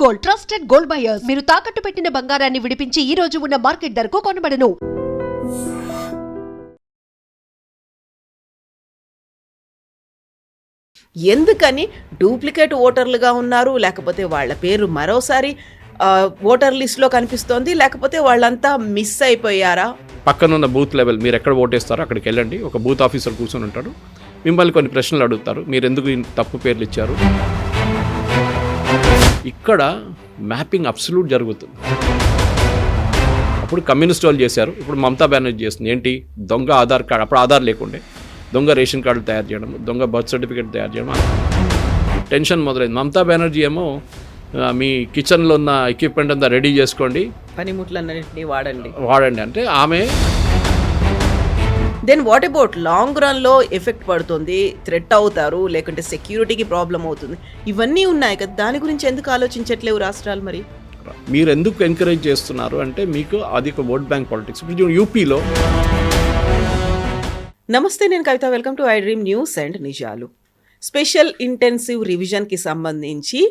Gold, trusted gold buyers. మీరు తాకట్టు పెట్టిన బంగారాన్ని విడిపించి ఈ రోజు ఉన్న మార్కెట్ ధరకు కొనబడను. ఎందుకని డూప్లికేట్ ఓటర్లుగా ఉన్నారు, లేకపోతే వాళ్ళ పేరు మరోసారి ఓటర్ లిస్ట్లో కనిపిస్తోంది, లేకపోతే వాళ్ళంతా మిస్ అయిపోయారా? పక్కనున్న బూత్ లెవెల్ మీరు ఎక్కడ ఓటేస్తారో అక్కడికి వెళ్ళండి. ఒక బూత్ ఆఫీసర్ కూర్చొని ఉంటాడు. మిమ్మల్ని కొన్ని ప్రశ్నలు అడుగుతారు. మీరు ఎందుకు తప్పు పేర్లు ఇచ్చారు? ఇక్కడ మ్యాపింగ్ అబ్సల్యూట్ జరుగుతుంది. అప్పుడు కమ్యూనిస్ట్ వాళ్ళు చేశారు, ఇప్పుడు మమతా బెనర్జీ చేస్తుంది. ఏంటి? దొంగ ఆధార్ కార్డు, అప్పుడు ఆధార్ లేకుండే దొంగ రేషన్ కార్డులు తయారు చేయడం, దొంగ బర్త్ సర్టిఫికేట్ తయారు చేయడం, టెన్షన్ మొదలైంది. మమతా బెనర్జీ ఏమో మీ కిచెన్లో ఉన్న ఎక్విప్మెంట్ అంతా రెడీ చేసుకోండి, పనిముట్లన్నింటినీ వాడండి అంటే ఆమె. దెన్ వాట్ అబౌట్ లాంగ్ రన్లో ఎఫెక్ట్ పడుతుంది, థ్రెట్ అవుతారు, లేకుంటే సెక్యూరిటీకి ప్రాబ్లం అవుతుంది, ఇవన్నీ ఉన్నాయి కదా. దాని గురించి ఎందుకు ఆలోచించట్లేవు రాష్ట్రాలు? మరి మీరు ఎందుకు ఎంకరేజ్ చేస్తున్నారు అంటే మీకు అది ఒక ఓట్ బ్యాంక్ పాలిటిక్స్. ఇప్పుడు యూపీలో. నమస్తే, నేను Kavitha. Welcome to I dream news and నిజాలు. స్పెషల్ ఇంటెన్సివ్ రివిజన్కి సంబంధించి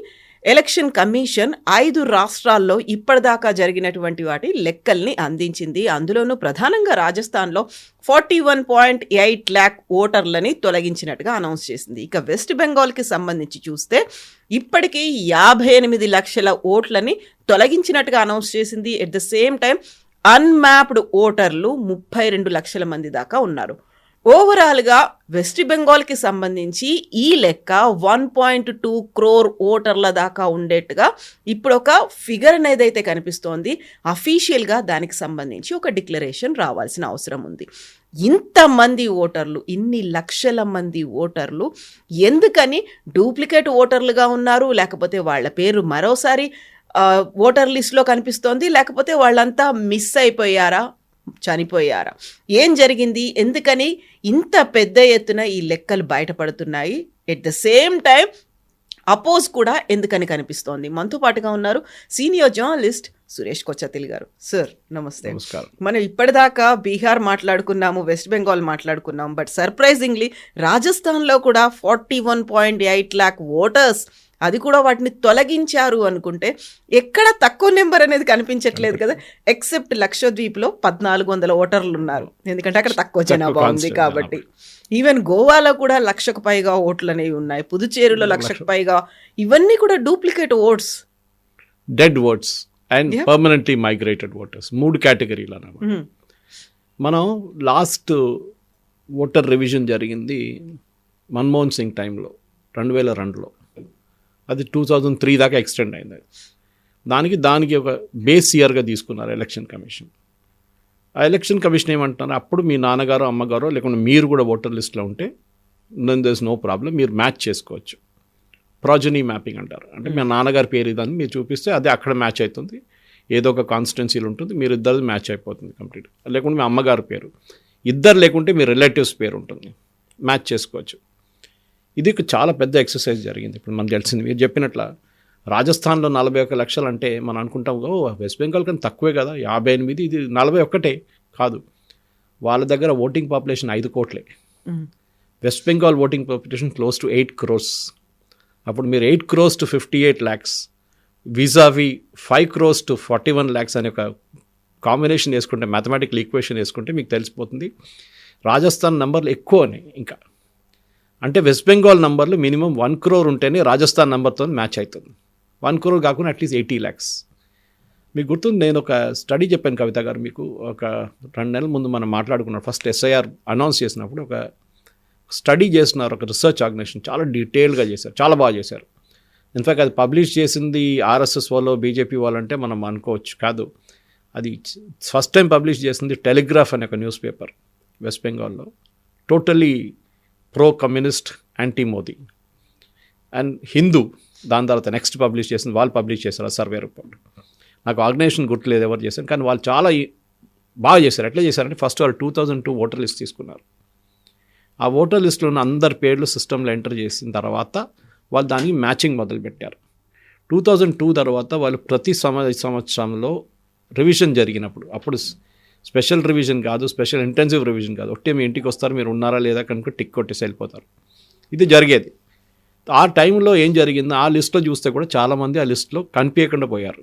ఎలక్షన్ కమిషన్ 5 రాష్ట్రాల్లో ఇప్పటిదాకా జరిగినటువంటి వాటి లెక్కల్ని అందించింది. అందులోనూ ప్రధానంగా రాజస్థాన్లో 41.8 lakh ఓటర్లని తొలగించినట్టుగా అనౌన్స్ చేసింది. ఇక వెస్ట్ బెంగాల్కి సంబంధించి చూస్తే ఇప్పటికీ 58 లక్షల ఓట్లని తొలగించినట్టుగా అనౌన్స్ చేసింది. At the same time unmapped ఓటర్లు 32 లక్షల మంది దాకా ఉన్నారు. ఓవరాల్గా వెస్ట్ బెంగాల్కి సంబంధించి ఈ లెక్క 1.2 crore ఓటర్ల దాకా ఉండేట్టుగా ఇప్పుడు ఒక ఫిగర్ అనేది అయితే కనిపిస్తోంది. అఫీషియల్గా దానికి సంబంధించి ఒక డిక్లరేషన్ రావాల్సిన అవసరం ఉంది. ఇంతమంది ఓటర్లు, ఇన్ని లక్షల మంది ఓటర్లు ఎందుకని డూప్లికేట్ ఓటర్లుగా ఉన్నారు, లేకపోతే వాళ్ళ పేరు మరోసారి ఓటర్ లిస్ట్లో కనిపిస్తోంది, లేకపోతే వాళ్ళంతా మిస్ అయిపోయారా, చనిపోయారా, ఏం జరిగింది, ఎందుకని ఇంత పెద్ద ఎత్తున ఈ లెక్కలు బయటపడుతున్నాయి? At the same time oppose కూడా ఎందుకని కనిపిస్తోంది? మనతో పాటుగా ఉన్నారు సీనియర్ జర్నలిస్ట్ సురేష్ కొచ్చతిల్ గారు. సార్ నమస్తే. మనం ఇప్పటిదాకా బీహార్ మాట్లాడుకున్నాము, వెస్ట్ బెంగాల్ మాట్లాడుకున్నాము, బట్ సర్ప్రైజింగ్లీ రాజస్థాన్లో కూడా 41.8 lakh ఓటర్స్, అది కూడా వాటిని తొలగించారు అనుకుంటే ఎక్కడ తక్కువ నెంబర్ అనేది కనిపించట్లేదు కదా. ఎక్సెప్ట్ లక్షద్వీప్లో 1400 ఓటర్లు ఉన్నారు, ఎందుకంటే అక్కడ తక్కువ జనాభా ఉంది కాబట్టి. ఈవెన్ గోవాలో కూడా 1,00,000కు పైగా ఓట్లు అనేవి ఉన్నాయి, పుదుచ్చేరిలో 1,00,000కు పైగా. ఇవన్నీ కూడా duplicate votes, dead votes and permanently migrated voters, 3 కేటగిరీలు అన్నమాట. మనం లాస్ట్ ఓటర్ రివిజన్ జరిగింది మన్మోహన్ సింగ్ టైంలో 2002లో. అది 2003 దాకా ఎక్స్టెండ్ అయింది. దానికి ఒక బేస్ ఇయర్గా తీసుకున్నారు ఎలక్షన్ కమిషన్. ఆ ఎలక్షన్ కమిషన్ ఏమంటున్నారు, అప్పుడు మీ నాన్నగారు అమ్మగారు లేకుంటే మీరు కూడా ఓటర్ లిస్ట్లో ఉంటే దెర్ ఇస్ నో ప్రాబ్లం, మీరు మ్యాచ్ చేసుకోవచ్చు. ప్రాజనీ మ్యాపింగ్ అంటారు. అంటే మీ నాన్నగారి పేరు ఇదని మీరు చూపిస్తే అది అక్కడ మ్యాచ్ అవుతుంది, ఏదో ఒక కాన్స్టిట్యున్సీలు ఉంటుంది, మీరు ఇద్దరు మ్యాచ్ అయిపోతుంది కంప్లీట్. లేకుంటే మీ అమ్మగారి పేరు, ఇద్దరు లేకుంటే మీ రిలేటివ్స్ పేరు ఉంటుంది, మ్యాచ్ చేసుకోవచ్చు. ఇది చాలా పెద్ద ఎక్సర్సైజ్ జరిగింది. ఇప్పుడు మనకు తెలిసింది, మీరు చెప్పినట్ల రాజస్థాన్లో 41 లక్షలు అంటే మనం అనుకుంటాం వెస్ట్ బెంగాల్ కన్నా తక్కువే కదా, 58, ఇది 41 కాదు. వాళ్ళ దగ్గర ఓటింగ్ పాపులేషన్ 5 కోట్లే. West Bengal voting population close to 8 crores. అప్పుడు మీరు 8 crores to 58 lakhs విజావి 5 crores to 41 lakhs అనే ఒక కాంబినేషన్ వేసుకుంటే, మ్యాథమెటికల్ ఈక్వేషన్ వేసుకుంటే మీకు తెలిసిపోతుంది రాజస్థాన్ నంబర్లు ఎక్కువనే. ఇంకా అంటే వెస్ట్ బెంగాల్ నంబర్లు మినిమం 1 crore ఉంటేనే రాజస్థాన్ నెంబర్తో మ్యాచ్ అవుతుంది. 1 crore కాకుండా అట్లీస్ట్ 80 lakhs. మీకు గుర్తుంది, నేను ఒక స్టడీ చెప్పాను కవిత గారు మీకు, ఒక 2 నెలల ముందు మనం మాట్లాడుకున్నాం. ఫస్ట్ SIR అనౌన్స్ చేసినప్పుడు ఒక స్టడీ చేస్తున్నారు, ఒక రీసెర్చ్ ఆర్గనైజేషన్, చాలా డీటెయిల్గా చేశారు, చాలా బాగా చేశారు. ఇన్ఫ్యాక్ట్ అది పబ్లిష్ చేసింది RSS వాళ్ళు, బీజేపీ వాళ్ళు అంటే మనం అనుకోవచ్చు, కాదు. అది ఫస్ట్ టైం పబ్లిష్ చేసింది టెలిగ్రాఫ్ అనే ఒక న్యూస్ పేపర్ వెస్ట్ బెంగాల్లో, totally pro communist, anti Modi. And Hindu దాని తర్వాత నెక్స్ట్ పబ్లిష్ చేసింది, వాళ్ళు పబ్లిష్ చేశారు ఆ సర్వే రిపోర్ట్. నాకు ఆర్గనైజేషన్ గుర్తులేదు ఎవరు చేశారు, కానీ వాళ్ళు చాలా బాగా చేశారు. ఎట్లా చేశారంటే ఫస్ట్ వాళ్ళు 2002 ఓటర్ లిస్ట్ తీసుకున్నారు. ఆ ఓటర్ లిస్టులో ఉన్న అందరి పేర్లు సిస్టంలో ఎంటర్ చేసిన తర్వాత వాళ్ళు దానికి మ్యాచింగ్ మొదలుపెట్టారు. 2002 తర్వాత వాళ్ళు ప్రతి సంవత్సరంలో రివిజన్ జరిగినప్పుడు, అప్పుడు స్పెషల్ రివిజన్ కాదు, స్పెషల్ ఇంటెన్సివ్ రివిజన్ కాదు, ఒట్టే మీ ఇంటికి వస్తారు, మీరు ఉన్నారా లేదా కనుక టిక్ కొట్టేసి వెళ్ళిపోతారు. ఇది జరిగేది. ఆ టైంలో ఏం జరిగిందో ఆ లిస్ట్లో చూస్తే కూడా చాలామంది ఆ లిస్ట్లో కనిపించకుండా పోయారు.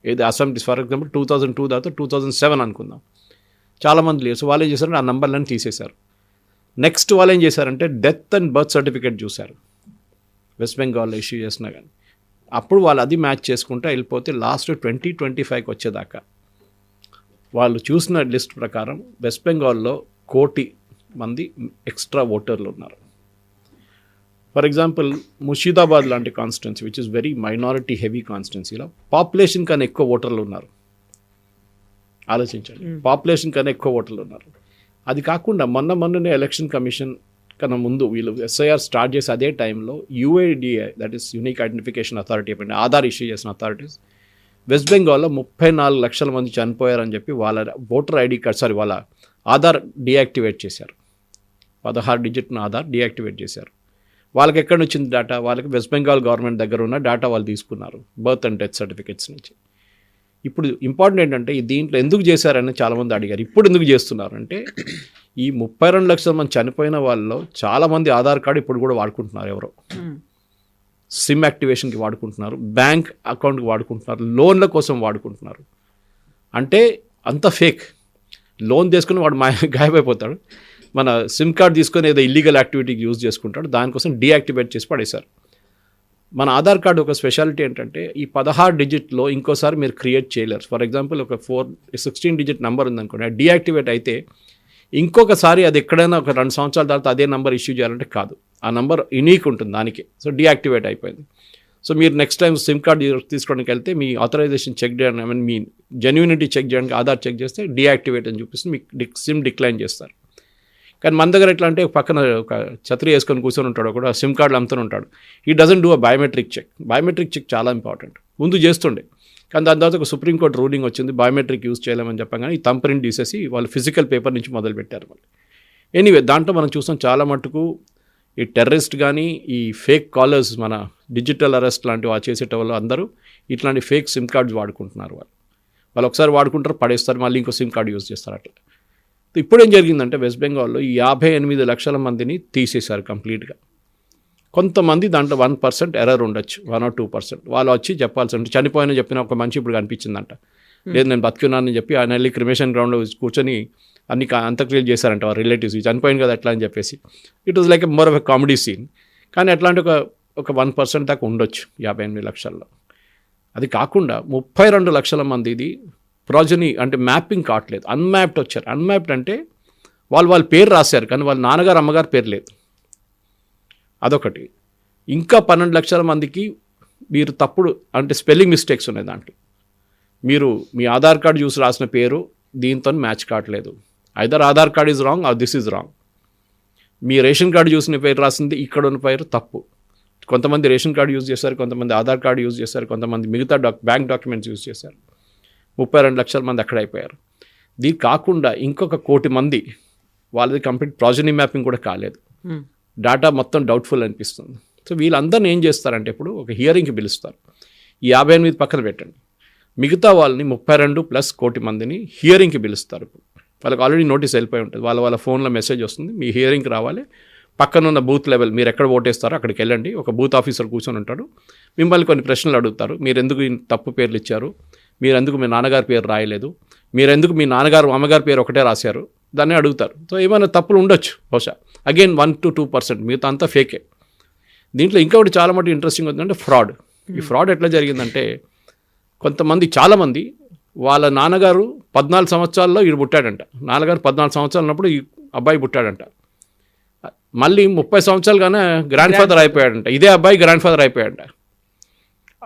ఏది అసెంబ్లీ ఫర్ ఎగ్జాంపుల్ 2002 తర్వాత 2007 అనుకుందాం, చాలామంది లేరు. సో వాళ్ళు ఏం చేశారంటే ఆ నంబర్లను తీసేశారు. నెక్స్ట్ వాళ్ళు ఏం చేశారంటే డెత్ అండ్ బర్త్ సర్టిఫికేట్ చూశారు వెస్ట్ బెంగాల్లో ఇష్యూ చేసినా కానీ. అప్పుడు వాళ్ళు అది మ్యాచ్ చేసుకుంటూ వెళ్ళిపోతే లాస్ట్ 2025కి వచ్చేదాకా వాళ్ళు చూసిన లిస్ట్ ప్రకారం వెస్ట్ బెంగాల్లో 1 కోటి మంది ఎక్స్ట్రా ఓటర్లు ఉన్నారు. ఫర్ ఎగ్జాంపుల్ ముషీదాబాద్ లాంటి constituency which is very minority heavy కాన్స్టిట్యున్సీలో పాపులేషన్ కన్నా ఎక్కువ ఓటర్లు ఉన్నారు. ఆలోచించండి, పాపులేషన్ కన్నా ఎక్కువ ఓటర్లు ఉన్నారు. అది కాకుండా మొన్ననే ఎలక్షన్ కమిషన్ కన్నా ముందు వీళ్ళు ఎస్ఐఆర్ స్టార్ట్ చేసి అదే టైంలో UIDA, that is unique identification authority, చెప్పండి ఆధార్ ఇష్యూ చేసిన అథారిటీస్ వెస్ట్ బెంగాల్లో 34 లక్షల మంది చనిపోయారని చెప్పి వాళ్ళ ఓటర్ ఐడి కార్డ్ వాళ్ళ ఆధార్ డీయాక్టివేట్ చేశారు. 16 డిజిట్ను ఆధార్ డీయాక్టివేట్ చేశారు. వాళ్ళకి ఎక్కడి నుంచి వచ్చింది డేటా? వాళ్ళకి వెస్ట్ బెంగాల్ గవర్నమెంట్ దగ్గర ఉన్న డేటా వాళ్ళు తీసుకున్నారు, బర్త్ అండ్ డెత్ సర్టిఫికేట్స్ నుంచి. ఇప్పుడు ఇంపార్టెంట్ ఏంటంటే దీంట్లో ఎందుకు చేశారని చాలామంది అడిగారు. ఇప్పుడు ఎందుకు చేస్తున్నారు అంటే ఈ 32 లక్షల మంది చనిపోయిన వాళ్ళలో చాలామంది ఆధార్ కార్డు ఇప్పుడు కూడా వాడుకుంటున్నారు. ఎవరో సిమ్ యాక్టివేషన్కి వాడుకుంటున్నారు, బ్యాంక్ అకౌంట్కి వాడుకుంటున్నారు, లోన్ల కోసం వాడుకుంటున్నారు. అంటే అంత ఫేక్. లోన్ తీసుకుని వాడు గాయమైపోతాడు, మన సిమ్ కార్డ్ తీసుకొని ఏదో ఇల్లీగల్ యాక్టివిటీకి యూజ్ చేసుకుంటాడు, దానికోసం డీయాక్టివేట్ చేసి పడేశారు. మన ఆధార్ కార్డు ఒక స్పెషాలిటీ ఏంటంటే ఈ 16 డిజిట్లో ఇంకోసారి మీరు క్రియేట్ చేయలేరు. ఫర్ ఎగ్జాంపుల్ ఒక 16 డిజిట్ నెంబర్ ఉందనుకోండి, డీయాక్టివేట్ అయితే ఇంకొకసారి అది ఎక్కడైనా ఒక 2 సంవత్సరాల తర్వాత అదే నెంబర్ ఇష్యూ చేయాలంటే కాదు, ఆ నెంబర్ యూనిక్ ఉంటుంది దానికి. సో డీయాక్టివేట్ అయిపోయింది. సో మీరు నెక్స్ట్ టైం సిమ్ కార్డ్ తీసుకోవడానికి వెళ్తే మీ ఆథరైజేషన్ చెక్ చేయడానికి, మీ జెన్యూనిటీ చెక్ చేయడానికి ఆధార్ చెక్ చేస్తే డీయాక్టివేట్ అని చూపిస్తుంది, మీకు సిమ్ డిక్లైన్ చేస్తారు. కానీ మన దగ్గర ఎట్లా అంటే పక్కన ఒక ఛత్రి వేసుకొని కూర్చొని ఉంటాడు, కూడా సిమ్ కార్డులు అమ్ముతూనే ఉంటాడు. ఈ doesn't do a biometric check. Biometric check చాలా ఇంపార్టెంట్. ముందు చేస్తుండే, కానీ దాని తర్వాత ఒక సుప్రీంకోర్టు రూలింగ్ వచ్చింది, బయోమెట్రిక్ యూజ్ చేయలేమని చెప్పగానే ఈ థంబ్ ప్రింట్ తీసేసి వాళ్ళు ఫిజికల్ పేపర్ నుంచి మొదలుపెట్టారు మళ్ళీ. ఎనీవే దాంట్లో మనం చూస్తాం చాలా మటుకు ఈ టెర్రరిస్ట్ కానీ ఈ ఫేక్ కాలర్స్, మన డిజిటల్ అరెస్ట్ లాంటివి చేసేట వాళ్ళు అందరూ ఇట్లాంటి ఫేక్ సిమ్ కార్డ్స్ వాడుకుంటున్నారు. వాళ్ళు ఒకసారి వాడుకుంటారు, పడేస్తారు, మళ్ళీ ఇంకో సిమ్ కార్డు యూజ్ చేస్తారు. అట్లా ఇప్పుడు ఏం జరిగిందంటే వెస్ట్ బెంగాల్లో ఈ 58 లక్షల మందిని తీసేశారు కంప్లీట్గా. కొంతమంది దాంట్లో 1% ఎర్రర్ ఉండొచ్చు, 1 or 2%. వాళ్ళు వచ్చి చెప్పాల్సి అంటే చనిపోయిన చెప్పిన ఒక మనిషి ఇప్పుడు కనిపించిందంట, లేదు నేను బతుకున్నానని చెప్పి ఆయన వెళ్ళి క్రిమేషన్ గ్రౌండ్లో కూర్చొని అన్ని అంత్యక్రియలు చేశారంట వారి రిలేటివ్స్. చనిపోయింది కదా ఎట్లా అని చెప్పేసి it was like more of a comedy scene. కానీ అట్లాంటి ఒక 1% దాకా ఉండొచ్చు 58 లక్షల్లో. అది కాకుండా 32 లక్షల మంది ఇది ప్రాజనీ అంటే మ్యాపింగ్ కావట్లేదు, అన్మ్యాప్డ్ వచ్చారు. అన్మ్యాప్డ్ అంటే వాళ్ళ పేరు రాశారు కానీ వాళ్ళ నాన్నగారు అమ్మగారు పేరు లేదు, అదొకటి. ఇంకా 12 లక్షల మందికి మీరు తప్పుడు అంటే స్పెల్లింగ్ మిస్టేక్స్ ఉన్నాయి దాంట్లో. మీరు మీ ఆధార్ కార్డు చూసి రాసిన పేరు దీంతో మ్యాచ్ కావట్లేదు. Either Aadhaar card is wrong or this is wrong. మీ రేషన్ కార్డు చూసిన పేరు రాసింది ఇక్కడ ఉన్న పేరు తప్పు. కొంతమంది రేషన్ కార్డు యూజ్ చేశారు, కొంతమంది ఆధార్ కార్డు యూజ్ చేశారు, కొంతమంది మిగతా బ్యాంక్ డాక్యుమెంట్స్ యూజ్ చేశారు. 32 లక్షల మంది అక్కడ అయిపోయారు. దీనికి కాకుండా ఇంకొక 1 కోటి మంది వాళ్ళది కంప్లీట్ ప్రాజనీ మ్యాపింగ్ కూడా కాలేదు, డేటా మొత్తం డౌట్ఫుల్ అనిపిస్తుంది. సో వీళ్ళందరినీ ఏం చేస్తారంటే ఇప్పుడు ఒక హియరింగ్కి పిలుస్తారు. ఈ 58 పక్కన పెట్టండి, మిగతా వాళ్ళని 32 + 1 కోటి మందిని హియరింగ్కి పిలుస్తారు. ఇప్పుడు వాళ్ళకి ఆల్రెడీ నోటీస్ వెళ్ళిపోయి ఉంటుంది, వాళ్ళ ఫోన్లో మెసేజ్ వస్తుంది, మీ హియరింగ్కి రావాలి, పక్కనున్న బూత్ లెవెల్ మీరు ఎక్కడ ఓటేస్తారో అక్కడికి వెళ్ళండి, ఒక బూత్ ఆఫీసర్ కూర్చొని ఉంటాడు, మిమ్మల్ని కొన్ని ప్రశ్నలు అడుగుతారు. మీరు ఎందుకు తప్పు పేర్లు ఇచ్చారు, మీరు ఎందుకు మీ నాన్నగారి పేరు రాయలేదు, మీరు ఎందుకు మీ నాన్నగారు అమ్మగారి పేరు ఒకటే రాశారు, దాన్ని అడుగుతారు. సో ఏమైనా తప్పులు ఉండొచ్చు బహుశా, అగైన్ 1 to 2%, మిగతా అంతా ఫేకే. దీంట్లో ఇంకొకటి చాలా మటు ఇంట్రెస్టింగ్ అవుతుందంటే ఫ్రాడ్. ఈ ఫ్రాడ్ ఎట్లా జరిగిందంటే కొంతమంది చాలామంది వాళ్ళ నాన్నగారు 14 సంవత్సరాల్లో ఈడు పుట్టాడంట, నాన్నగారు 14 సంవత్సరాలు ఉన్నప్పుడు ఈ అబ్బాయి పుట్టాడంట, మళ్ళీ 30 సంవత్సరాలుగానే గ్రాండ్ ఫాదర్ అయిపోయాడంట, ఇదే అబ్బాయి గ్రాండ్ ఫాదర్ అయిపోయాడంట.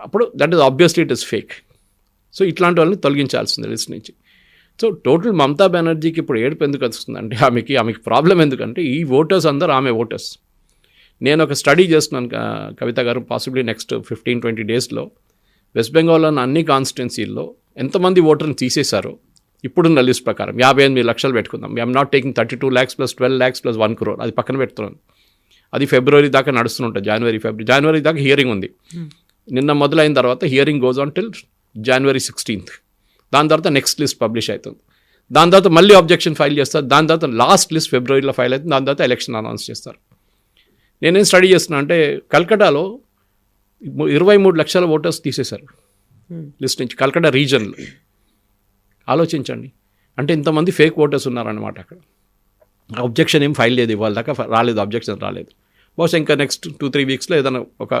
అప్పుడు that is obviously it is fake. So ఇట్లాంటి వాళ్ళని తొలగించాల్సింది లిస్ట్ నుంచి. సో టోటల్ మమతా బెనర్జీకి ఇప్పుడు ఏడుపు ఎందుకు వస్తుందంటే ఆమెకి ప్రాబ్లం ఎందుకంటే ఈ ఓటర్స్ అందరూ ఆమె ఓటర్స్. నేను ఒక స్టడీ చేస్తున్నాను కవిత గారు, పాసిబ్లీ నెక్స్ట్ 15-20 డేస్లో వెస్ట్ బెంగాల్లో అన్ని కాన్స్టిట్యున్సీల్లో ఎంతమంది ఓటర్ని తీసేశారో ఇప్పుడున్న లిస్ట్ ప్రకారం 58 లక్షలు పెట్టుకుందాం. I'm not taking 32 lakhs + 12 lakhs + 1 crore, అది పక్కన పెడుతున్నాను. అది ఫిబ్రవరి దాకా నడుస్తుంటుంది, జనవరి దాకా హియరింగ్ ఉంది. నిన్న మొదలైన తర్వాత hearing goes on till January 16th. దాని తర్వాత నెక్స్ట్ లిస్ట్ పబ్లిష్ అవుతుంది, దాని తర్వాత మళ్ళీ అబ్జెక్షన్ ఫైల్ చేస్తారు, దాని తర్వాత లాస్ట్ లిస్ట్ ఫిబ్రవరిలో ఫైల్ అవుతుంది, దాని తర్వాత ఎలక్షన్ అనౌన్స్ చేస్తారు. నేనేం స్టడీ చేస్తున్నా అంటే కల్కటాలో 23 లక్షల ఓటర్స్ తీసేశారు లిస్ట్ నుంచి కల్కటా రీజన్లో. ఆలోచించండి, అంటే ఇంతమంది ఫేక్ ఓటర్స్ ఉన్నారన్నమాట అక్కడ. అబ్జెక్షన్ ఏం ఫైల్ లేదు, ఇవాళ దాకా రాలేదు, అబ్జెక్షన్ రాలేదు. బహుశా ఇంకా నెక్స్ట్ 2-3 వీక్స్లో ఏదైనా ఒక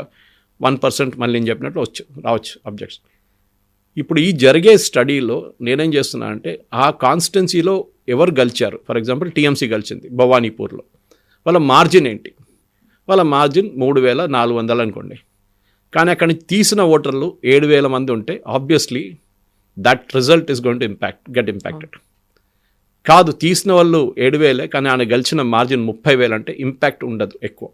1% మళ్ళీ నేను చెప్పినట్లు రావచ్చు అబ్జెక్షన్. ఇప్పుడు ఈ జరిగే స్టడీలో నేనేం చేస్తున్నా అంటే ఆ కాన్స్టిట్యున్సీలో ఎవరు గెలిచారు, ఫర్ ఎగ్జాంపుల్ టీఎంసీ గెలిచింది భవానీపూర్లో, వాళ్ళ మార్జిన్ ఏంటి, వాళ్ళ మార్జిన్ 3,400 అనుకోండి. కానీ అక్కడి నుంచి తీసిన ఓటర్లు 7,000 మంది ఉంటే obviously that result is going to get impacted. కాదు, తీసిన వాళ్ళు 7,000 కానీ ఆయన గెలిచిన మార్జిన్ 30,000 అంటే ఇంపాక్ట్ ఉండదు ఎక్కువ.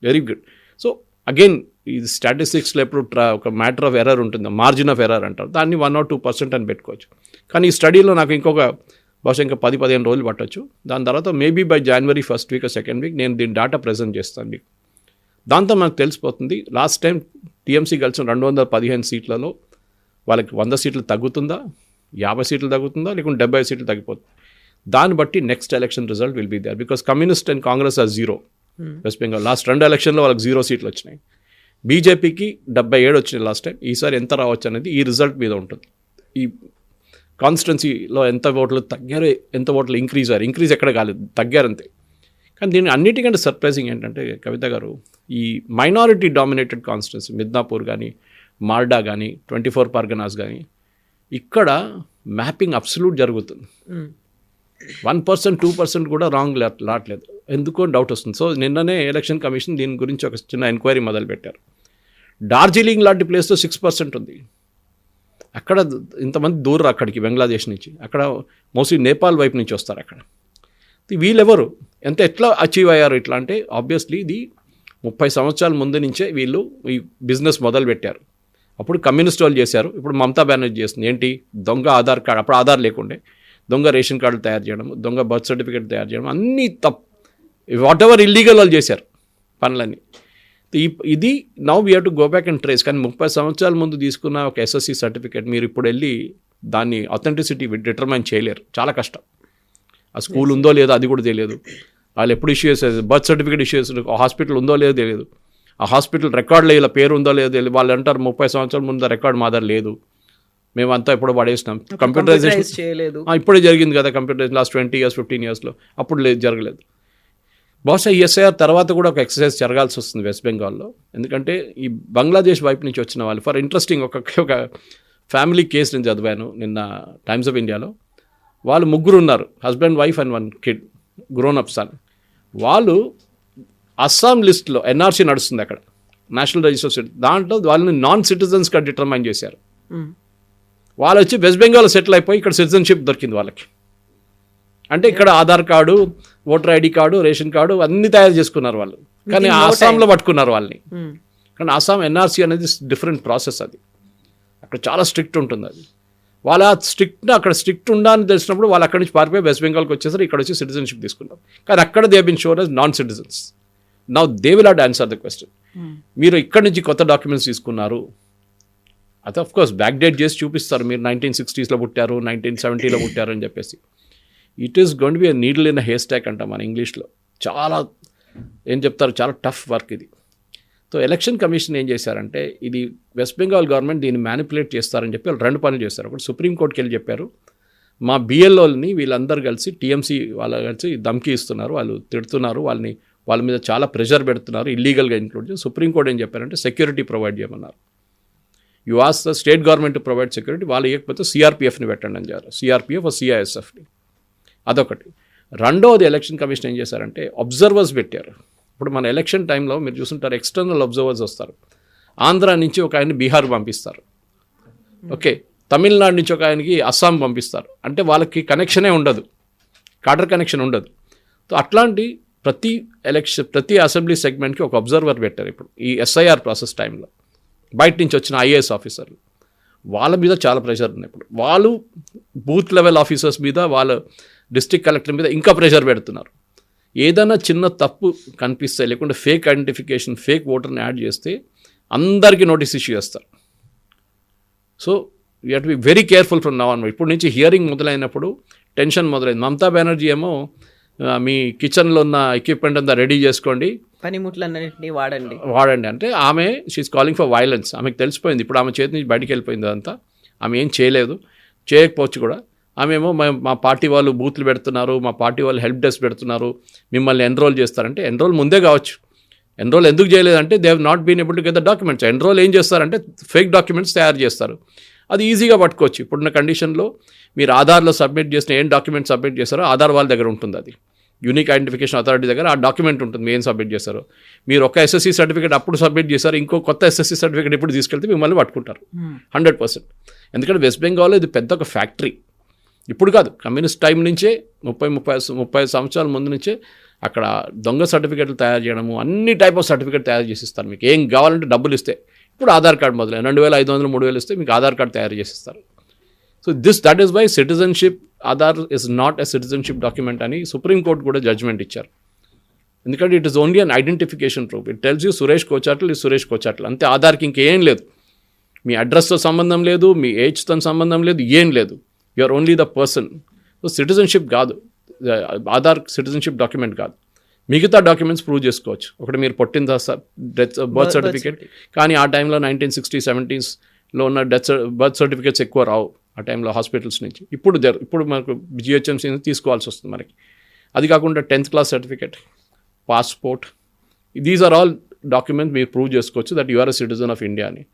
Very good. సో అగైన్ ఈ స్టాటిస్టిక్స్లో ఎప్పుడు ఒక మ్యాటర్ ఆఫ్ ఎర్రర్ ఉంటుంది, మార్జిన్ ఆఫ్ ఎర్రర్ అంటారు, దాన్ని 1 or 2% అని పెట్టుకోవచ్చు. కానీ ఈ స్టడీలో నాకు ఇంకొక బహుశా ఇంకా 10-15 రోజులు పట్టవచ్చు. దాని తర్వాత maybe by January 1st week or 2nd week నేను దీని డేటా ప్రజెంట్ చేస్తాను మీకు. దాంతో మనకు తెలిసిపోతుంది లాస్ట్ టైం టీఎంసీ గెలిచిన 215 సీట్లలో వాళ్ళకి 100 సీట్లు తగ్గుతుందా, 50 సీట్లు తగ్గుతుందా, లేకుంటే 70 సీట్లు తగ్గిపోతుంది. దాన్ని బట్టి next election result will be there. Because communist and Congress are 0 West Bengal. Last 2 ఎలక్షన్లో వాళ్ళకి 0 సీట్లు వచ్చినాయి. బీజేపీకి 77 వచ్చినాయి లాస్ట్ టైం. ఈసారి ఎంత రావచ్చు అనేది ఈ రిజల్ట్ మీద ఉంటుంది. ఈ కాన్స్టిట్యున్సీలో ఎంత ఓట్లు తగ్గారు, ఎంత ఓట్లు ఇంక్రీజ్ ఎక్కడ కాలేదు, తగ్గారంతే. కానీ దీని అన్నిటికంటే సర్ప్రైజింగ్ ఏంటంటే కవిత గారు, ఈ మైనారిటీ డామినేటెడ్ కాన్స్టిట్యున్సీ మిద్నాపూర్ కానీ, మార్డా కానీ, 24 పర్గనాస్ కానీ, ఇక్కడ మ్యాపింగ్ అబ్సల్యూట్ జరుగుతుంది. 1%, 2% కూడా రాంగ్ రావట్లేదు. ఎందుకో డౌట్ వస్తుంది. సో నిన్ననే ఎలక్షన్ కమిషన్ దీని గురించి ఒక చిన్న ఎంక్వైరీ మొదలుపెట్టారు. డార్జిలింగ్ లాంటి ప్లేస్లో 6% ఉంది. అక్కడ ఇంతమంది దూరం అక్కడికి బంగ్లాదేశ్ నుంచి, అక్కడ మోస్ట్లీ నేపాల్ వైపు నుంచి వస్తారు. అక్కడ వీళ్ళెవరు ఎట్లా అచీవ్ అయ్యారు ఇట్లా అంటే ఆబ్వియస్లీ ఇది 30 సంవత్సరాల ముందు నుంచే వీళ్ళు ఈ బిజినెస్ మొదలు పెట్టారు. అప్పుడు కమ్యూనిస్ట్ వాళ్ళు చేశారు, ఇప్పుడు మమతా బెనర్జీ చేస్తుంది. ఏంటి, దొంగ ఆధార్ కార్డు, అప్పుడు ఆధార్ లేకుండే, దొంగ రేషన్ కార్డులు తయారు చేయడం, దొంగ బర్త్ సర్టిఫికేట్ తయారు చేయడం, అన్నీ వాట్ ఎవర్ ఇల్లీగల్ వాళ్ళు చేశారు పనులన్నీ. ఇది now we have to go back and trace. కానీ 30 సంవత్సరాల ముందు తీసుకున్న ఒక ఎస్ఎస్సి సర్టిఫికేట్ మీరు ఇప్పుడు వెళ్ళి దాన్ని అథెంటిసిటీ డిటర్మైన్ చేయలేరు, చాలా కష్టం. ఆ స్కూల్ ఉందో లేదో అది కూడా తెలియదు, వాళ్ళు ఎప్పుడు ఇష్యూ చేసేది, బర్త్ సర్టిఫికేట్ ఇష్యూ చేస్తారు, ఆ హాస్పిటల్ ఉందో లేదో తెలియదు, ఆ హాస్పిటల్ రికార్డులో ఇలా పేరు ఉందో లేదో తెలియదు. వాళ్ళు అంటారు 30 సంవత్సరాల ముందు రికార్డు మా దగ్గర లేదు, మేమంతా ఎప్పుడో పడేసినాం, కంప్యూటరైజేషన్ ఇప్పుడే జరిగింది కదా, కంప్యూటరైజేషన్ లాస్ట్ 20 years 15 yearsలో, అప్పుడు జరగలేదు. బహుశా ఈఎస్ఐఆర్ తర్వాత కూడా ఒక ఎక్సర్సైజ్ జరగాల్సి వస్తుంది వెస్ట్ బెంగాల్లో. ఎందుకంటే ఈ బంగ్లాదేశ్ వైపు నుంచి వచ్చిన వాళ్ళు ఫర్ ఇంట్రెస్టింగ్ ఒక ఫ్యామిలీ కేసు నేను చదివాను నిన్న టైమ్స్ ఆఫ్ ఇండియాలో. వాళ్ళు 3 ఉన్నారు, husband, wife and 1 kid, grown up son. వాళ్ళు అస్సాం లిస్ట్లో ఎన్ఆర్సీ నడుస్తుంది అక్కడ, నేషనల్ రిజిస్టర్, దాంట్లో వాళ్ళని నాన్ సిటిజన్స్గా డిటర్మైన్ చేశారు. వాళ్ళు వచ్చి వెస్ట్ బెంగాల్ సెటిల్ అయిపోయి ఇక్కడ సిటిజన్షిప్ దొరికింది వాళ్ళకి. అంటే ఇక్కడ Aadhaar card, voter ID card, ration card అన్నీ తయారు చేసుకున్నారు వాళ్ళు. కానీ ఆసాంలో పట్టుకున్నారు వాళ్ళని. కానీ ఆసాం ఎన్ఆర్సీ అనేది డిఫరెంట్ ప్రాసెస్, అది అక్కడ చాలా స్ట్రిక్ట్ ఉంటుంది. అది వాళ్ళ అక్కడ స్ట్రిక్ట్ ఉండాలని తెలిసినప్పుడు వాళ్ళు అక్కడి నుంచి పారిపోయి వెస్ట్ బెంగాల్కి వచ్చేసరికి ఇక్కడ వచ్చి సిటిజన్షిప్ తీసుకున్నారు. కానీ అక్కడ they been shown as non citizens. Now they will have to answer the question. మీరు ఇక్కడి నుంచి కొత్త డాక్యుమెంట్స్ తీసుకున్నారు, అది ఆఫ్ కోర్స్ బ్యాక్ డేట్ చేసి చూపిస్తారు, మీరు 1960sలో పుట్టారు, 1970లో పుట్టారు అని చెప్పేసి. It is going to be a needle in a hair stock అంటాం మన ఇంగ్లీష్లో. చాలా ఏం చెప్తారు, చాలా టఫ్ వర్క్ ఇది. సో ఎలక్షన్ కమిషన్ ఏం చేశారంటే ఇది వెస్ట్ బెంగాల్ గవర్నమెంట్ దీన్ని మ్యానిపులేట్ చేస్తారని చెప్పి వాళ్ళు 2 పనులు చేస్తారు. ఒకటి సుప్రీంకోర్టుకి వెళ్ళి చెప్పారు, మా బిఎల్ఓల్ని వీళ్ళందరూ కలిసి టీఎంసీ వాళ్ళు కలిసి ధమ్కీ ఇస్తున్నారు, వాళ్ళు తిడుతున్నారు, వాళ్ళ మీద చాలా ప్రెషర్ పెడుతున్నారు, ఇల్లీగల్గా ఇంక్లూడ్ చేసి. సుప్రీంకోర్టు ఏం చెప్పారంటే సెక్యూరిటీ ప్రొవైడ్ చేయమన్నారు. You ask the state government to provide security, వాళ్ళు ఇవ్వకపోతే సిఆర్పిఎఫ్ని పెట్టండి అని చెప్పారు, సిఆర్పిఎఫ్ సిఐఎస్ఎఫ్ని. అదొకటి. రెండవది ఎలక్షన్ కమిషన్ ఏం చేశారంటే అబ్జర్వర్స్ పెట్టారు. ఇప్పుడు మన ఎలక్షన్ టైంలో మీరు చూస్తుంటారు ఎక్స్టర్నల్ అబ్జర్వర్స్ వస్తారు. ఆంధ్ర నుంచి ఒక ఆయన్ని బీహార్ పంపిస్తారు, ఓకే, తమిళనాడు నుంచి ఒక ఆయనకి అస్సాం పంపిస్తారు. అంటే వాళ్ళకి కనెక్షనే ఉండదు, కాడర్ కనెక్షన్ ఉండదు. సో అట్లాంటి ప్రతి అసెంబ్లీ సెగ్మెంట్కి ఒక అబ్జర్వర్ పెట్టారు. ఇప్పుడు ఈ ఎస్ఐఆర్ ప్రాసెస్ టైంలో బయట నుంచి వచ్చిన ఐఏఎస్ ఆఫీసర్లు, వాళ్ళ మీద చాలా ప్రెషర్ ఉంది. ఇప్పుడు వాళ్ళు బూత్ లెవెల్ ఆఫీసర్స్ మీద, వాళ్ళ డిస్ట్రిక్ట్ కలెక్టర్ మీద ఇంకా ప్రెషర్ పెడుతున్నారు. ఏదైనా చిన్న తప్పు కనిపిస్తే, లేకుంటే ఫేక్ ఐడెంటిఫికేషన్, ఫేక్ ఓటర్ని యాడ్ చేస్తే అందరికీ నోటీస్ ఇష్యూ చేస్తారు. So you have to be very careful from now on. ఇప్పుడు నుంచి హియరింగ్ మొదలైనప్పుడు టెన్షన్ మొదలైంది. మమతా బెనర్జీ ఏమో మీ కిచెన్లో ఉన్న ఎక్విప్మెంట్ అంతా రెడీ చేసుకోండి, పనిముట్లన్నింటినీ వాడండి. అంటే ఆమె షీఈస్ కాలింగ్ ఫర్ వైలెన్స్. ఆమెకు తెలిసిపోయింది ఇప్పుడు, ఆమె చేతి నుంచి బయటికి వెళ్ళిపోయింది అదంతా. ఆమె ఏం చేయలేదు, చేయకపోవచ్చు కూడా. ఆమె ఏమో మా పార్టీ వాళ్ళు బూత్లు పెడుతున్నారు, మా పార్టీ వాళ్ళు హెల్ప్ డెస్క్ పెడుతున్నారు, మిమ్మల్ని ఎన్రోల్ చేస్తారంటే ఎన్రోల్ ముందే కావచ్చు. ఎన్రోల్ ఎందుకు చేయలేదంటే they have not been able to get the documents. Enroll ఏం చేస్తారంటే ఫేక్ డాక్యుమెంట్స్ తయారు చేస్తారు, అది ఈజీగా పట్టుకోవచ్చు. ఇప్పుడున్న కండిషన్లో మీరు ఆధార్లో సబ్మిట్ చేసిన ఏం డాక్యుమెంట్ సబ్మిట్ చేస్తారో ఆధార్ వాళ్ళ దగ్గర ఉంటుంది, అది యూనిక్ ఐడెంటిఫికేషన్ అథారిటీ దగ్గర ఆ డాక్యుమెంట్ ఉంటుంది ఏం సబ్మిట్ చేస్తారో. మీరు ఒక ఎస్ఎస్సీ సర్టిఫికేట్ అప్పుడు సబ్మిట్ చేశారు, ఇంకో కొత్త ఎస్ఎస్సీ సర్టిఫికేట్ ఇప్పుడు తీసుకెళ్తే మిమ్మల్ని పట్టుకుంటారు 100%. ఎందుకంటే వెస్ట్ బెంగాల్లో ఇది పెద్ద ఒక ఫ్యాక్టరీ. ఇప్పుడు కాదు, కమ్యూనిస్ట్ టైం నుంచే 30 సంవత్సరాల ముందు నుంచే అక్కడ దొంగ సర్టిఫికేట్లు తయారు చేయడము, అన్ని టైప్ ఆఫ్ సర్టిఫికేట్ తయారు చేసిస్తారు. మీకు ఏం కావాలంటే డబ్బులు ఇస్తే, ఇప్పుడు ఆధార్ కార్డు మొదలైన 2500 3000 ఇస్తే మీకు ఆధార్ కార్డు తయారు చేసిస్తారు. So that is why citizenship Aadhaar is not a citizenship document అని సుప్రీంకోర్టు కూడా జడ్జ్మెంట్ ఇచ్చారు. ఎందుకంటే it is only an identification proof. It tells you Suresh Kochatla ఈ సురేష్ కోచాట్ల అంతే. ఆధార్కి ఇంకేం లేదు, మీ అడ్రస్తో సంబంధం లేదు, మీ ఏజ్తో సంబంధం లేదు, ఏం లేదు. You are only the person. So citizenship కాదు, ఆధార్ సిటిజన్షిప్ డాక్యుమెంట్ కాదు. మిగతా డాక్యుమెంట్స్ ప్రూవ్ చేసుకోవచ్చు. ఒకటి మీరు పుట్టిన బర్త్ సర్టిఫికేట్, కానీ ఆ టైంలో 1960s 70sలో ఉన్న బర్త్ సర్టిఫికేట్స్ ఎక్కువ రావు ఆ టైంలో హాస్పిటల్స్ నుంచి. ఇప్పుడు మనకు జిహెచ్ఎంసీ తీసుకోవాల్సి వస్తుంది మనకి. అది కాకుండా 10th class certificate, passport, these are all documents మీరు ప్రూవ్ చేసుకోవచ్చు that you are a citizen of India అని.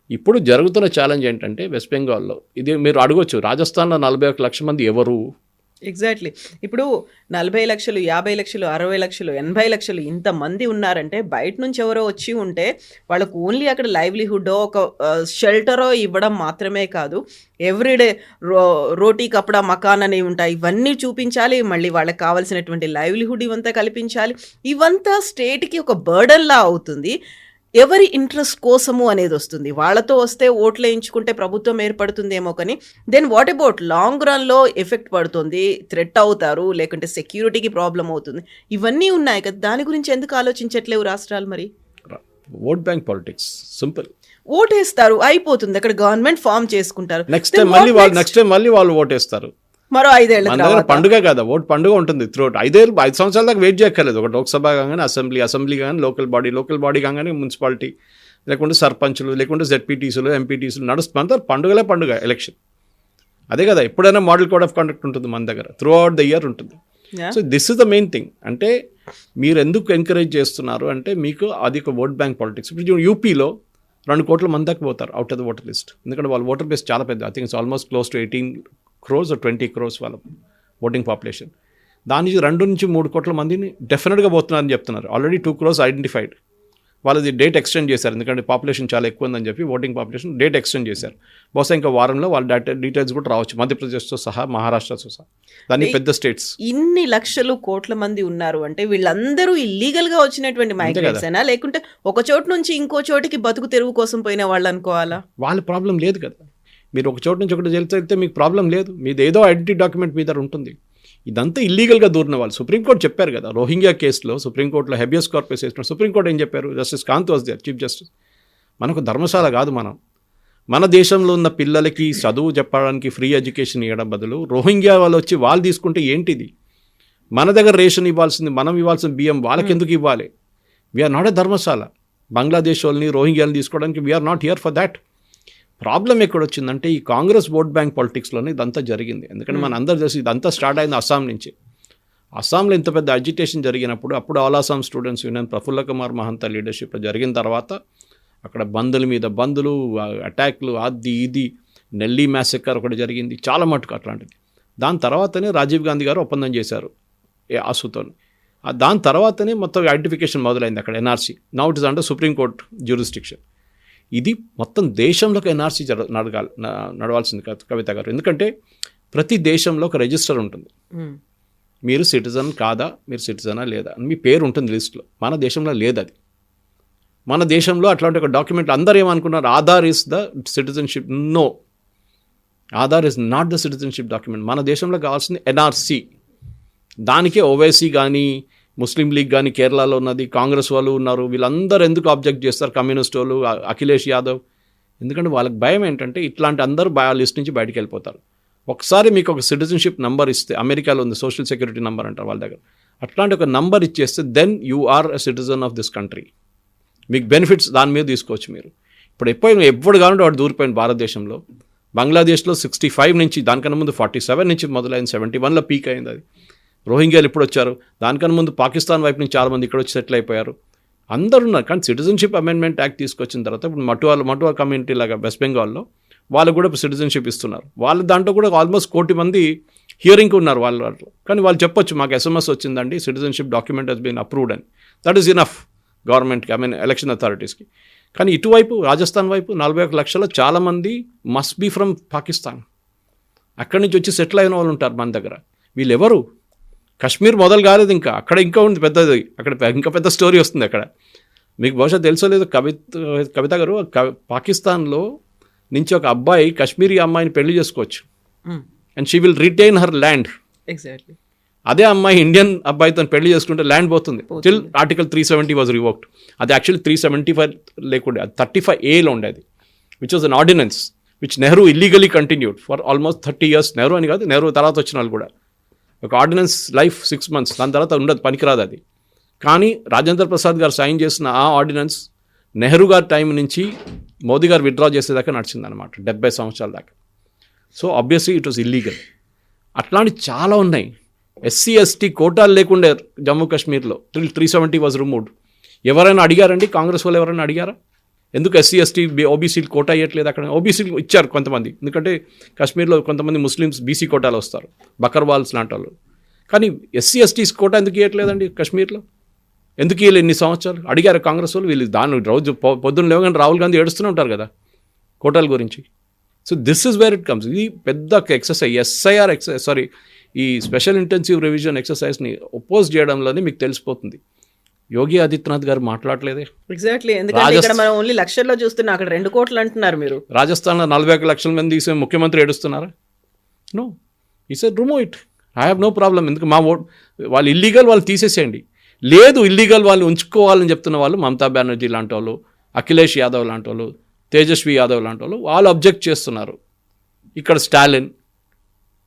ఇప్పుడు జరుగుతున్న ఛాలెంజ్ ఏంటంటే వెస్ట్ బెంగాల్లో ఇది మీరు అడగొచ్చు, రాజస్థాన్లో 41 లక్షల మంది ఎవరు? ఎగ్జాక్ట్లీ. ఇప్పుడు 40 లక్షలు, 50 లక్షలు, 60 లక్షలు, 80 లక్షలు ఇంతమంది ఉన్నారంటే బయట నుంచి ఎవరో వచ్చి ఉంటే వాళ్ళకు ఓన్లీ అక్కడ లైవ్లీహుడ్ ఒక షెల్టరో ఇవ్వడం మాత్రమే కాదు, ఎవ్రీడే రోటీ కపడా మకాన్ అనేవి ఉంటాయి, ఇవన్నీ చూపించాలి. మళ్ళీ వాళ్ళకి కావాల్సినటువంటి లైవ్లీహుడ్ ఇవంతా కల్పించాలి. ఇవంతా స్టేట్కి ఒక బర్డన్లా అవుతుంది. ఎవరి ఇంట్రెస్ట్ కోసము అనేది వస్తుంది. వాళ్ళతో వస్తే ఓట్లు వేయించుకుంటే ప్రభుత్వం ఏర్పడుతుందేమో, కానీ దెన్ వాట్ అబౌట్ లాంగ్ రన్లో ఎఫెక్ట్ పడుతుంది, థ్రెట్ అవుతారు, లేకుంటే సెక్యూరిటీకి ప్రాబ్లం అవుతుంది. ఇవన్నీ ఉన్నాయి కదా, దాని గురించి ఎందుకు ఆలోచించట్లేవు రాష్ట్రాలు? మరి ఓట్ బ్యాంక్ పాలిటిక్స్ సింపుల్. ఓటేస్తారు, అయిపోతుంది, అక్కడ గవర్నమెంట్ ఫామ్ చేసుకుంటారు, నెక్స్ట్ టైం మళ్ళీ వాళ్ళు ఓటేస్తారు. మరో 5 ఏళ్ళ పండుగ కదా, ఓట్ పండుగ ఉంటుంది త్రూఅవుట్. 5 సంవత్సరాల దాకా వెయిట్ చేయక్కర్లేదు. ఒక లోక్సభ కాగానే అసెంబ్లీ కాగానే లోకల్ బాడీ కాగానే మున్సిపాలిటీ, లేకుంటే సర్పంచులు, లేకుంటే జెడ్పీటీసీలు, ఎంపీటీసీలు నడుస్తుంది. పండుగ ఎలక్షన్. అదే కదా, ఎప్పుడైనా మోడల్ కోడ్ ఆఫ్ కండక్ట్ ఉంటుంది మన దగ్గర, త్రూఅవుట్ ద ఇయర్ ఉంటుంది. So this is the main thing. అంటే మీరు ఎందుకు ఎంకరేజ్ చేస్తున్నారు అంటే మీకు అది ఒక ఓట్ బ్యాంక్ పాలిటిక్స్. ఇప్పుడు యూపీలో 2 కోట్ల మంది దాకా పోతారు out of the voter list. ఎందుకంటే వాళ్ళ ఓటర్ బేస్ చాలా పెద్ద. I think it's almost close to 18 crores or 20 crores వాళ్ళ ఓటింగ్ పాపులేషన్. దాని నుంచి 2 నుంచి 3 కోట్ల మందిని డెఫినెట్గా పోతున్నారని చెప్తున్నారు. Already 2 crores identified. వాళ్ళది డేట్ ఎక్స్టెండ్ చేశారు, ఎందుకంటే పాపులేషన్ చాలా ఎక్కువ ఉందని చెప్పి ఓటింగ్ పాపులేషన్ డేట్ ఎక్స్టెండ్ చేశారు. బహుశా ఇంకా వారంలో వాళ్ళ డీటెయిల్స్ కూడా రావచ్చు, మధ్యప్రదేశ్తో సహా, మహారాష్ట్రతో సహా, దాన్ని పెద్ద స్టేట్స్. ఇన్ని లక్షలు కోట్ల మంది ఉన్నారు అంటే వీళ్ళందరూ ఇల్లీగల్గా వచ్చినటువంటి మైగ్రెంట్స్ అయినా, లేకుంటే ఒక చోటు నుంచి ఇంకో చోటికి బతుకు తెరువు కోసం పోయిన వాళ్ళు అనుకోవాలా? వాళ్ళ ప్రాబ్లం లేదు కదా. మీరు ఒక చోటు నుంచి ఒకటి వెళ్తే మీకు ప్రాబ్లం లేదు, మీది ఏదో ఐడెంటిటీ డాక్యుమెంట్ మీ దగ్గర ఉంటుంది. ఇదంతా ఇల్లీగల్గా దూరిన వాళ్ళు. సుప్రీంకోర్టు చెప్పారు కదా, రోహింగ్యా కేసులో సుప్రీంకోర్టులో హెబియస్ కార్పస్ వేసిన సుప్రీంకోర్టు ఏం చెప్పారు? Justice Kant was there, chief justice. మనకు ధర్మశాల కాదు, మన దేశంలో ఉన్న పిల్లలకి చదువు చెప్పడానికి ఫ్రీ ఎడ్యుకేషన్ ఇవ్వడం బదులు రోహింగ్యా వాళ్ళు వచ్చి వాళ్ళు తీసుకుంటే ఏంటిది? మన దగ్గర రేషన్ ఇవ్వాల్సింది, మనం ఇవ్వాల్సిన బియ్యం వాళ్ళకి ఎందుకు ఇవ్వాలి? We're not a dharamshala. Bangladesh వాళ్ళని, రోహింగ్యాలను తీసుకోవడానికి we're not here for that. Problem ఎక్కడొచ్చిందంటే ఈ కాంగ్రెస్ ఓట్ బ్యాంక్ పాలిటిక్స్లోనే ఇదంతా జరిగింది. ఎందుకంటే మన అందరూ తెలిసి ఇదంతా స్టార్ట్ అయింది అస్సాం నుంచి. అస్సాంలో ఇంత పెద్ద అజిటేషన్ జరిగినప్పుడు, అప్పుడు All Assam Students Union Prafulla Kumar Mahanta లీడర్షిప్లో జరిగిన తర్వాత అక్కడ బందుల మీద బందులు, అటాక్లు, అది ఇది, నెల్లీ మ్యాసెక్కర్ ఒకటి జరిగింది, చాలా మటుకు అట్లాంటిది. దాని తర్వాతనే రాజీవ్ గాంధీ గారు ఒప్పందం చేశారు ఆసుతో. దాని తర్వాతనే మొత్తం ఐడెంటిఫికేషన్ మొదలైంది అక్కడ, NRC. Now it is under supreme court jurisdiction. ఇది మొత్తం దేశంలోకి ఎన్ఆర్సీ నడవాల్సింది కవిత గారు. ఎందుకంటే ప్రతి దేశంలో ఒక రిజిస్టర్ ఉంటుంది. మీరు సిటిజన్ కాదా, మీరు సిటిజనా లేదా అని మీ పేరు ఉంటుంది లిస్ట్లో. మన దేశంలో లేదు అది. మన దేశంలో అట్లాంటి ఒక డాక్యుమెంట్ అందరూ ఏమనుకున్నారు, Aadhaar is the citizenship. No, Aadhaar is not the citizenship document. మన దేశంలో కావాల్సింది ఎన్ఆర్సీ. దానికే ఓవైసీ కానీ, ముస్లిం లీగ్ కానీ కేరళలో ఉన్నది, కాంగ్రెస్ వాళ్ళు ఉన్నారు, వీళ్ళందరూ ఎందుకు ఆబ్జెక్ట్ చేస్తారు? కమ్యూనిస్ట్ వాళ్ళు, అఖిలేష్ యాదవ్. ఎందుకంటే వాళ్ళకి భయం ఏంటంటే ఇట్లాంటి అందరూ లిస్ట్ నుంచి బయటికి వెళ్ళిపోతారు. ఒకసారి మీకు ఒక సిటిజన్షిప్ నెంబర్ ఇస్తే, అమెరికాలో ఉంది సోషల్ సెక్యూరిటీ నెంబర్ అంటారు వాళ్ళ దగ్గర, అట్లాంటి ఒక నంబర్ ఇచ్చేస్తే then you are a citizen of this country. మీకు బెనిఫిట్స్ దాని మీద తీసుకోవచ్చు మీరు. ఇప్పుడు ఎప్పుడు కావాలంటే వాడు దూరిపోయింది భారతదేశంలో. బంగ్లాదేశ్లో 65 నుంచి, దానికన్నా ముందు 47 నుంచి మొదలైంది, 71లో పీక్ అయింది అది. రోహింగ్యాలు ఇప్పుడు వచ్చారు, దానికన్నా ముందు పాకిస్తాన్ వైపు నుంచి చాలామంది ఇక్కడ వచ్చి సెటిల్ అయిపోయారు. అందరూ ఉన్నారు. కానీ సిటిజన్షిప్ అమెండ్మెంట్ యాక్ట్ తీసుకొచ్చిన తర్వాత ఇప్పుడు మటువా కమ్యూనిటీ లాగా వెస్ట్ బెంగాల్లో వాళ్ళు కూడా సిటిజన్షిప్ ఇస్తున్నారు. వాళ్ళ దాంట్లో కూడా ఆల్మోస్ట్ 1 కోటి మంది హియరింగ్కి ఉన్నారు వాళ్ళు. కానీ వాళ్ళు చెప్పొచ్చు మాకు SMS వచ్చిందండి, citizenship document has been approved అని. దట్ ఈస్ ఇనఫ్ గవర్నమెంట్కి, ఎలక్షన్ అథారిటీస్కి. కానీ ఇటువైపు రాజస్థాన్ వైపు 41 లక్షల చాలామంది మస్ట్ బీ ఫ్రమ్ పాకిస్తాన్. అక్కడి నుంచి వచ్చి సెటిల్ అయిన వాళ్ళు ఉంటారు మన దగ్గర. వీళ్ళు ఎవరు? కాశ్మీర్ మొదలు కాలేదు ఇంకా, అక్కడ ఇంకా ఉంది పెద్దది, అక్కడ ఇంకా పెద్ద స్టోరీ వస్తుంది అక్కడ. మీకు బహుశా తెలుసో లేదు, కవిత గారు, పాకిస్తాన్లో నుంచి ఒక అబ్బాయి కాశ్మీరీ అమ్మాయిని పెళ్లి చేసుకోవచ్చు and she will retain her land. Exactly. అదే అమ్మాయి ఇండియన్ అబ్బాయితో పెళ్లి చేసుకుంటే ల్యాండ్ పోతుంది. Still article 370 was revoked. అది యాక్చువల్లీ 375 లేకుండే, అది 35A ఉండేది, which was an ordinance which Nehru illegally continued for almost 30 years. Nehru అని కాదు, నెహ్రూ తర్వాత వచ్చిన వాళ్ళు కూడా. ఒక ఆర్డినెన్స్ లైఫ్ 6 months, దాని తర్వాత ఉండదు, పనికిరాదు అది. కానీ రాజేంద్ర ప్రసాద్ గారు సైన్ చేసిన ఆ ఆర్డినెన్స్ నెహ్రూ గారి టైం నుంచి మోదీ గారు విత్డ్రా చేసేదాకా నడిచిందనమాట, 70 సంవత్సరాల దాకా. So obviously it was illegal. అట్లాంటి చాలా ఉన్నాయి. SC ST కోటాలు లేకుండే జమ్మూ కాశ్మీర్లో, 370 వాజ్ రిమూవ్డ్. ఎవరైనా అడిగారండి? కాంగ్రెస్ వాళ్ళు ఎవరైనా అడిగారా ఎందుకు SC ST OBC కోటా ఇవ్వట్లేదు? అక్కడ OBC ఇచ్చారు కొంతమంది, ఎందుకంటే కాశ్మీర్లో కొంతమంది ముస్లిమ్స్ BC కోటాలు వస్తారు, బకర్వాల్స్ లాంటి వాళ్ళు. కానీ SC STs కోటా ఎందుకు ఇవ్వట్లేదండి కాశ్మీర్లో? ఎందుకు ఇవ్వలేదు ఇన్ని సంవత్సరాలు? అడిగారు కాంగ్రెస్ వాళ్ళు? వీళ్ళు దాని రోజు పొద్దున్న లేవగానే రాహుల్ గాంధీ ఏడుస్తూనే ఉంటారు కదా కోటాల గురించి. So this is where it comes. ఇది పెద్ద ఎక్సర్సైజ్, SIR ఎక్సర్సైజ్, ఈ స్పెషల్ ఇంటెన్సివ్ రివిజన్ ఎక్సర్సైజ్ని ఒపోజ్ చేయడంలోనే మీకు తెలిసిపోతుంది. యోగి ఆదిత్యనాథ్ గారు మాట్లాడలేదే. ఎగ్జాక్ట్లీ. ఎందుకంటే ఇక్కడ మనం ఓన్లీ లక్షల్లో చూస్తున్నాం, అక్కడ 2 కోట్లు అంటున్నారు మీరు. రాజస్థాన్లో 41 లక్షల మంది తీసే ముఖ్యమంత్రి ఏడుస్తున్నారా? నో, ఈ sir remove it, I have no problem. ఎందుకు మా ఓట్ వాళ్ళు ఇల్లీగల్ వాళ్ళు తీసేసేయండి. లేదు ఇల్లీగల్ వాళ్ళు ఉంచుకోవాలని చెప్తున్న వాళ్ళు మమతా బెనర్జీ లాంటి వాళ్ళు, అఖిలేష్ యాదవ్ లాంటి వాళ్ళు, తేజస్వి యాదవ్ లాంటి వాళ్ళు అబ్జెక్ట్ చేస్తున్నారు. ఇక్కడ స్టాలిన్,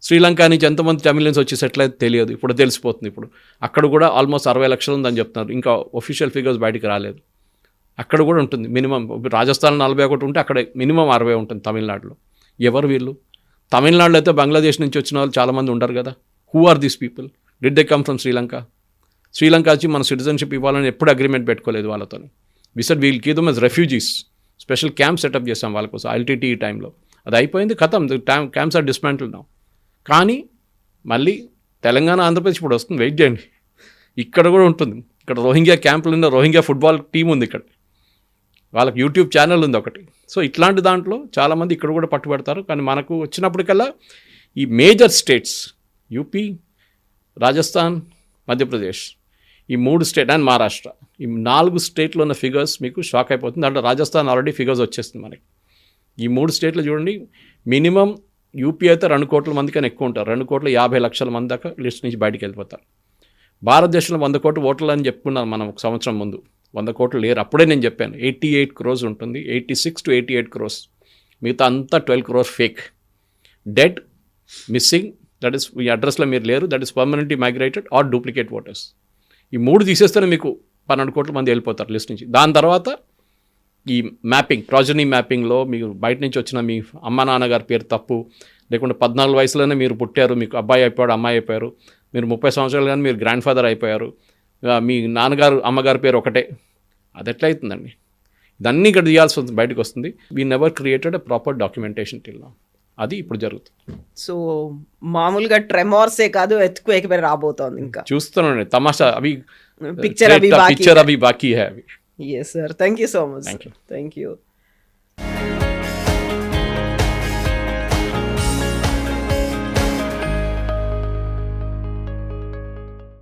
శ్రీలంక నుంచి ఎంతమంది తమిళన్స్ వచ్చి సెటిల్ అయితే తెలియదు, ఇప్పుడు తెలిసిపోతుంది. ఇప్పుడు అక్కడ కూడా ఆల్మోస్ట్ 60 లక్షలు ఉందని చెప్తున్నారు, ఇంకా ఒఫీషియల్ ఫిగర్స్ బయటికి రాలేదు. అక్కడ కూడా ఉంటుంది మినిమం. రాజస్థాన్ 41 ఉంటే అక్కడ మినిమం 60 ఉంటుంది తమిళనాడులో. ఎవరు వీళ్ళు? తమిళనాడులో అయితే బంగ్లాదేశ్ నుంచి వచ్చిన వాళ్ళు చాలామంది ఉండరు కదా. Who are these people? Did they come from Sri Lanka? Sri Lanka వచ్చి మన సిటిజన్షిప్ ఇవ్వాలని ఎప్పుడు అగ్రిమెంట్ పెట్టుకోలేదు వాళ్ళతో. We said we'll keep them as refugees. Special camp setup చేసాం వాళ్ళ కోసం LTTE టైంలో. అది అయిపోయింది, ఖతం. Camps are dismantle now. కానీ మళ్ళీ తెలంగాణ, ఆంధ్రప్రదేశ్ ఇప్పుడు వస్తుంది, వెయిట్ చేయండి. ఇక్కడ కూడా ఉంటుంది. ఇక్కడ రోహింగ్యా క్యాంపులు ఉన్న రోహింగ్యా ఫుట్బాల్ టీం ఉంది ఇక్కడ, వాళ్ళకి యూట్యూబ్ ఛానల్ ఉంది ఒకటి. సో ఇట్లాంటి దాంట్లో చాలామంది ఇక్కడ కూడా పట్టుబడతారు. కానీ మనకు వచ్చినప్పటికల్లా ఈ major states UP, Rajasthan, Madhya Pradesh, ఈ 3 స్టేట్ అండ్ మహారాష్ట్ర, ఈ 4 స్టేట్లో ఉన్న ఫిగర్స్ మీకు షాక్ అయిపోతుంది. దాంట్లో రాజస్థాన్ ఆల్రెడీ ఫిగర్స్ వచ్చేస్తుంది మనకి. ఈ 3 స్టేట్లు చూడండి, మినిమం యూపీ అయితే 2 కోట్ల మంది కన్నా ఎక్కువ ఉంటారు. 2,50,00,000 మంది దాకా లిస్ట్ నుంచి బయటికి వెళ్ళిపోతారు. భారతదేశంలో 100 కోట్ల ఓటర్లు అని చెప్పుకున్నాను మనం ఒక సంవత్సరం ముందు. 100 కోట్లు లేరు. అప్పుడే నేను చెప్పాను 88 crores ఉంటుంది, 86 to 88 crores. మిగతా అంతా 12 crores fake, dead, missing, that is ఈ అడ్రస్లో మీరు లేరు, that is permanently migrated or duplicate voters. ఈ 3 తీసేస్తేనే మీకు 12 కోట్ల మంది వెళ్ళిపోతారు లిస్ట్ నుంచి. దాని తర్వాత ఈ మ్యాపింగ్, ప్రాజనీ మ్యాపింగ్లో మీరు బయట నుంచి వచ్చిన మీ అమ్మ నాన్నగారి పేరు తప్పు, లేకుంటే 14 వయసులోనే మీరు పుట్టారు, మీకు అబ్బాయి అయిపోయాడు, అమ్మాయి అయిపోయారు, మీరు 30 సంవత్సరాలు కానీ మీరు గ్రాండ్ ఫాదర్ అయిపోయారు, మీ నాన్నగారు అమ్మగారి పేరు ఒకటే, అది ఎట్లా అవుతుందండి? ఇదన్నీ ఇక్కడ తీయాల్సి వస్తుంది, బయటకు వస్తుంది. We never created a proper documentation till now. అది ఇప్పుడు జరుగుతుంది. సో మామూలుగా ట్రెమార్సే కాదు, ఎత్తుకు రాబోతోంది. ఇంకా చూస్తున్నాండి తమాషా, అవి పిక్చర్ అవి బాకీ హై అవి. Yes, sir. Thank you so much. Thank you. Thank you.